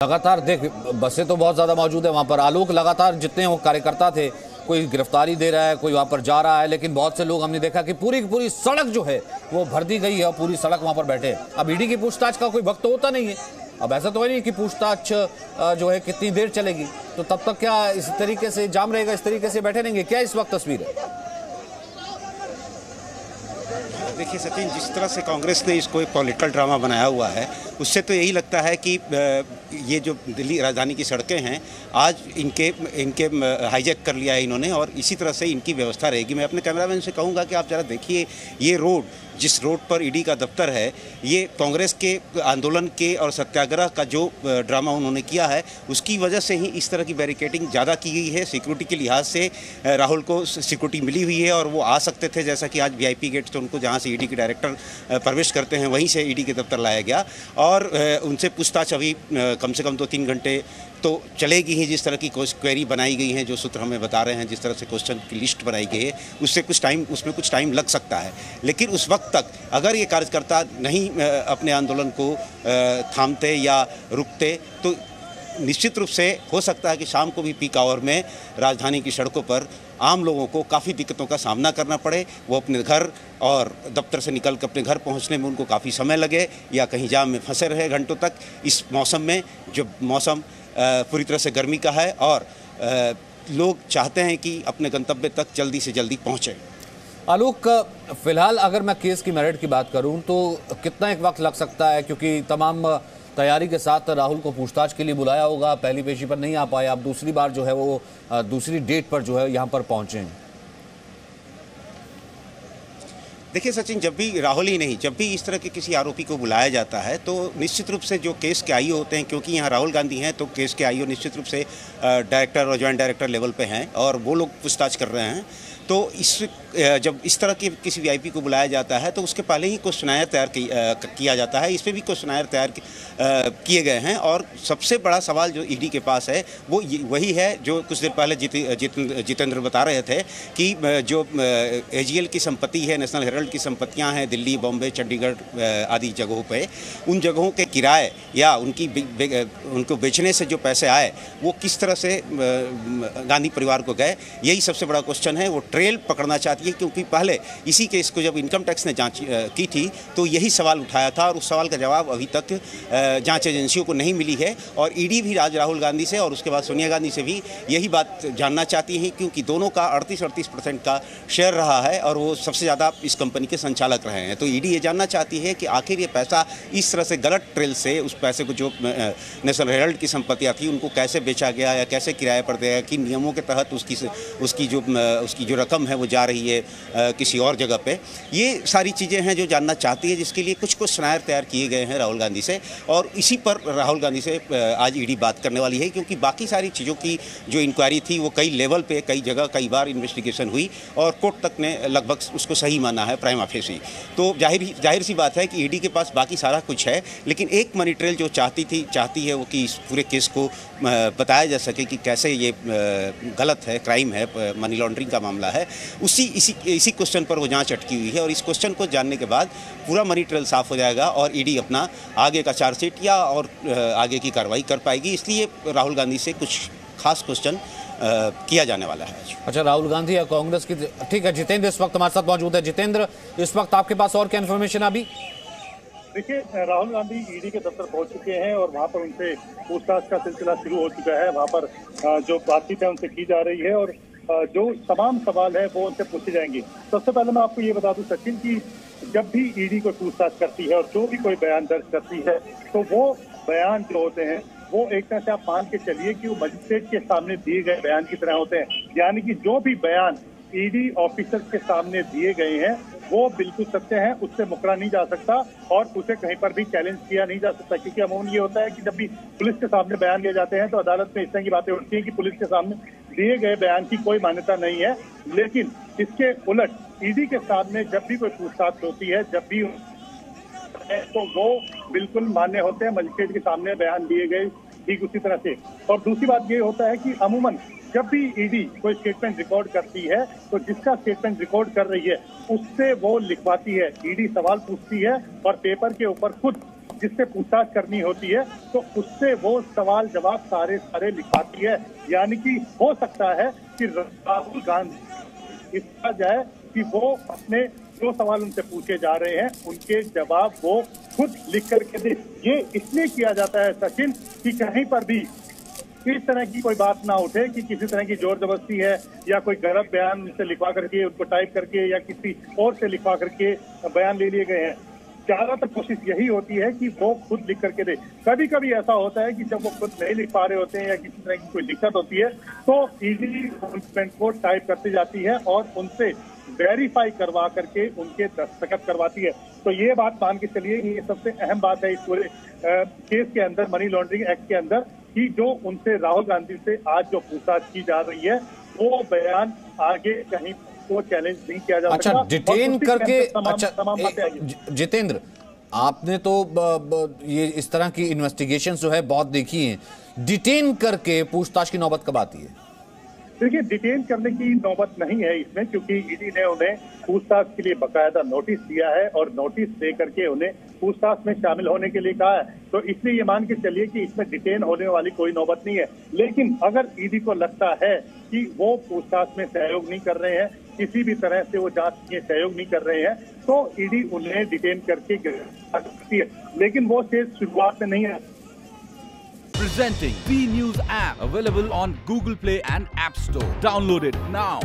लगातार देख बसें तो बहुत ज़्यादा मौजूद है वहाँ पर। आलोक, लगातार जितने वो कार्यकर्ता थे, कोई गिरफ्तारी दे रहा है, कोई वहाँ पर जा रहा है, लेकिन बहुत से लोग हमने देखा कि पूरी की पूरी सड़क जो है वो भर दी गई है और पूरी सड़क वहाँ पर बैठे हैं। अब ईडी की पूछताछ का कोई वक्त तो होता नहीं है। अब ऐसा तो है नहीं कि पूछताछ जो है कितनी देर चलेगी, तो तब तक क्या इस तरीके से जाम रहेगा, इस तरीके से बैठे रहेंगे? क्या इस वक्त तस्वीर है? देखिए सचिन, जिस तरह से कांग्रेस ने इसको एक पॉलिटिकल ड्रामा बनाया हुआ है, उससे तो यही लगता है कि ये जो दिल्ली राजधानी की सड़कें हैं, आज इनके हाईजैक कर लिया है इन्होंने और इसी तरह से इनकी व्यवस्था रहेगी। मैं अपने कैमरामैन से कहूँगा कि आप ज़रा देखिए, ये रोड, जिस रोड पर ईडी का दफ्तर है, ये कांग्रेस के आंदोलन के और सत्याग्रह का जो ड्रामा उन्होंने किया है, उसकी वजह से ही इस तरह की बैरिकेडिंग ज़्यादा की गई है। सिक्योरिटी के लिहाज से राहुल को सिक्योरिटी मिली हुई है और वो आ सकते थे, जैसा कि आज वीआईपी गेट से उनको जहाँ से ईडी के डायरेक्टर प्रवेश करते हैं वहीं से ईडी के दफ्तर लाया गया और उनसे पूछताछ अभी कम से कम 2-3 घंटे तो चलेगी ही। जिस तरह की क्वेरी बनाई गई है, जो सूत्र हमें बता रहे हैं, जिस तरह से क्वेश्चन की लिस्ट बनाई गई है, उसमें कुछ टाइम लग सकता है। लेकिन उस वक्त तक अगर ये कार्यकर्ता नहीं अपने आंदोलन को थामते या रुकते, तो निश्चित रूप से हो सकता है कि शाम को भी पीक आवर में राजधानी की सड़कों पर आम लोगों को काफ़ी दिक्कतों का सामना करना पड़े। वो अपने घर और दफ्तर से निकल कर अपने घर पहुंचने में उनको काफ़ी समय लगे या कहीं जाम में फंसे रहे घंटों तक, इस मौसम में, जो मौसम पूरी तरह से गर्मी का है और लोग चाहते हैं कि अपने गंतव्य तक जल्दी से जल्दी पहुँचें। आलोक, फिलहाल अगर मैं केस की मेरिट की बात करूं तो कितना एक वक्त लग सकता है, क्योंकि तमाम तैयारी के साथ राहुल को पूछताछ के लिए बुलाया होगा, पहली पेशी पर नहीं आ पाए, अब दूसरी बार जो है वो दूसरी डेट पर जो है यहाँ पर पहुंचे हैं। देखिए सचिन, जब भी राहुल ही नहीं, जब भी इस तरह के किसी आरोपी को बुलाया जाता है तो निश्चित रूप से जो केस के आईओ होते हैं, क्योंकि यहाँ राहुल गांधी हैं तो केस के आईओ निश्चित रूप से डायरेक्टर और जॉइंट डायरेक्टर लेवल पे हैं और वो लोग पूछताछ कर रहे हैं। तो जब इस तरह के किसी वीआईपी को बुलाया जाता है तो उसके पहले ही क्वेश्चनायर तैयार किया जाता है। इस पर भी क्वेश्चनायर तैयार किए गए हैं और सबसे बड़ा सवाल जो ईडी के पास है वो वही है जो कुछ देर पहले जितेंद्र बता रहे थे कि जो एजीएल की संपत्ति है, नेशनल हेराल्ड की संपत्तियां हैं दिल्ली, बॉम्बे, चंडीगढ़ आदि जगहों पे, उन जगहों के किराए या उनको बेचने से जो पैसे आए वो किस तरह से गांधी परिवार को गए, यही सबसे बड़ा क्वेश्चन है। वो ट्रेल पकड़ना चाहती है, क्योंकि पहले इसी केस को जब इनकम टैक्स ने जांच की थी तो यही सवाल उठाया था और उस सवाल का जवाब अभी तक जांच एजेंसियों को नहीं मिली है। और ईडी भी आज राहुल गांधी से और उसके बाद सोनिया गांधी से भी यही बात जानना चाहती है, क्योंकि दोनों का 38% का शेयर रहा है और वो सबसे ज़्यादा इस कंपनी के संचालक रहे हैं। तो ईडी ये जानना चाहती है कि आखिर ये पैसा इस तरह से गलत ट्रेल से, उस पैसे को जो नेशनल हेराल्ड की संपत्तियाँ थी उनको कैसे बेचा गया या कैसे किराए पर दिया गया, किन नियमों के तहत उसकी जो रकम है वो जा रही है किसी और जगह पे। ये सारी चीज़ें हैं जो जानना चाहती है, जिसके लिए कुछ क्वेश्चनायर तैयार किए गए हैं राहुल गांधी से और इसी पर राहुल गांधी से आज ईडी बात करने वाली है, क्योंकि बाकी सारी चीज़ों की जो इंक्वायरी थी वो कई लेवल पे, कई जगह, कई बार इन्वेस्टिगेशन हुई और कोर्ट तक ने लगभग उसको सही माना है, प्राइमा फेसी। तो जाहिर सी बात है कि ईडी के पास बाकी सारा कुछ है, लेकिन एक मनी ट्रेल जो चाहती है वो कि इस पूरे केस को बताया जा सके कि कैसे ये गलत है, क्राइम है, मनी लॉन्ड्रिंग का मामला है। इसी क्वेश्चन पर वो जांच अटकी हुई है और इस क्वेश्चन को जानने के बाद पूरा मनी ट्रेल साफ हो जाएगा और ईडी अपना आगे का चार्जशीट या और आगे की कार्रवाई कर पाएगी। इसलिए राहुल गांधी से कुछ खास क्वेश्चन किया जाने वाला है। अच्छा, राहुल गांधी या कांग्रेस की, ठीक है। जितेंद्र इस वक्त हमारे साथ मौजूद है। जितेंद्र, इस वक्त आपके पास और क्या इन्फॉर्मेशन अभी? देखिए, राहुल गांधी ईडी के दफ्तर पहुंच चुके हैं और वहां पर उनसे पूछताछ का सिलसिला शुरू हो चुका है। वहां पर जो बातचीत है उनसे की जा रही है और जो तमाम सवाल है वो उनसे पूछे जाएंगे। सबसे पहले मैं आपको ये बता दूं सचिन की जब भी ईडी को पूछताछ करती है और जो भी कोई बयान दर्ज करती है तो वो बयान जो होते हैं वो एक तरह से आप मान के चलिए कि वो मजिस्ट्रेट के सामने दिए गए बयान की तरह होते हैं। यानी कि जो भी बयान ईडी ऑफिसर के सामने दिए गए हैं वो बिल्कुल सत्य है, उससे मुकरा नहीं जा सकता और उसे कहीं पर भी चैलेंज किया नहीं जा सकता। क्योंकि अमूमन ये होता है कि जब भी पुलिस के सामने बयान दिए जाते हैं तो अदालत में इस तरह की बातें उठती हैं कि पुलिस के सामने दिए गए बयान की कोई मान्यता नहीं है। लेकिन इसके उलट ईडी के सामने जब भी कोई पूछताछ होती है, जब भी तो वो बिल्कुल मान्य होते हैं, मजिस्ट्रेट के सामने बयान दिए गए ठीक उसी तरह से। और दूसरी बात ये होता है कि अमूमन जब भी ईडी कोई स्टेटमेंट रिकॉर्ड करती है तो जिसका स्टेटमेंट रिकॉर्ड कर रही है उससे वो लिखवाती है। ईडी सवाल पूछती है और पेपर के ऊपर खुद जिससे पूछताछ करनी होती है तो उससे वो सवाल जवाब सारे लिखवाती है। यानी कि हो सकता है कि राहुल गांधी इसका जाए कि वो अपने जो सवाल उनसे पूछे जा रहे हैं उनके जवाब वो खुद लिख करके दे। ये इसलिए किया जाता है सचिन कि कहीं पर भी इस तरह की कोई बात ना उठे कि किसी तरह की जोर जबरदस्ती है या कोई गलत बयान उनसे लिखवा करके उनको टाइप करके या किसी और से लिखवा करके बयान ले लिए गए हैं। ज्यादातर कोशिश यही होती है कि वो खुद लिख करके दे। कभी कभी ऐसा होता है कि जब वो खुद नहीं लिख पा रहे होते हैं या किसी तरह की कोई दिक्कत होती है तो ईडी डॉक्यूमेंट को टाइप करती जाती है और उनसे वेरीफाई करवा करके उनके दस्तखत करवाती है। तो ये बात मान के चलिए ये सबसे अहम बात है इस पूरे केस के अंदर, मनी लॉन्ड्रिंग एक्ट के अंदर, कि जो उनसे राहुल गांधी से आज जो पूछताछ की जा रही है वो बयान आगे कहीं को चैलेंज नहीं किया जा सकता। अच्छा, डिटेन करके तमाम बातें आएंगी। जितेंद्र, आपने तो ये इस तरह की इन्वेस्टिगेशन जो है बहुत देखी है, डिटेन करके पूछताछ की नौबत कब आती है? देखिए, डिटेन करने की नौबत नहीं है इसमें, क्योंकि ईडी ने उन्हें पूछताछ के लिए बकायदा नोटिस दिया है और नोटिस दे करके उन्हें पूछताछ में शामिल होने के लिए कहा है। तो इसलिए ये मान के चलिए कि इसमें डिटेन होने वाली कोई नौबत नहीं है। लेकिन अगर ईडी को लगता है कि वो पूछताछ में सहयोग नहीं कर रहे हैं, किसी भी तरह से वो जांच में सहयोग नहीं कर रहे हैं, तो ईडी उन्हें डिटेन करके गिरफ्तार करती है। लेकिन वो स्टेज शुरुआत में नहीं है। Presenting B News app, available on Google Play and App Store. Download it now.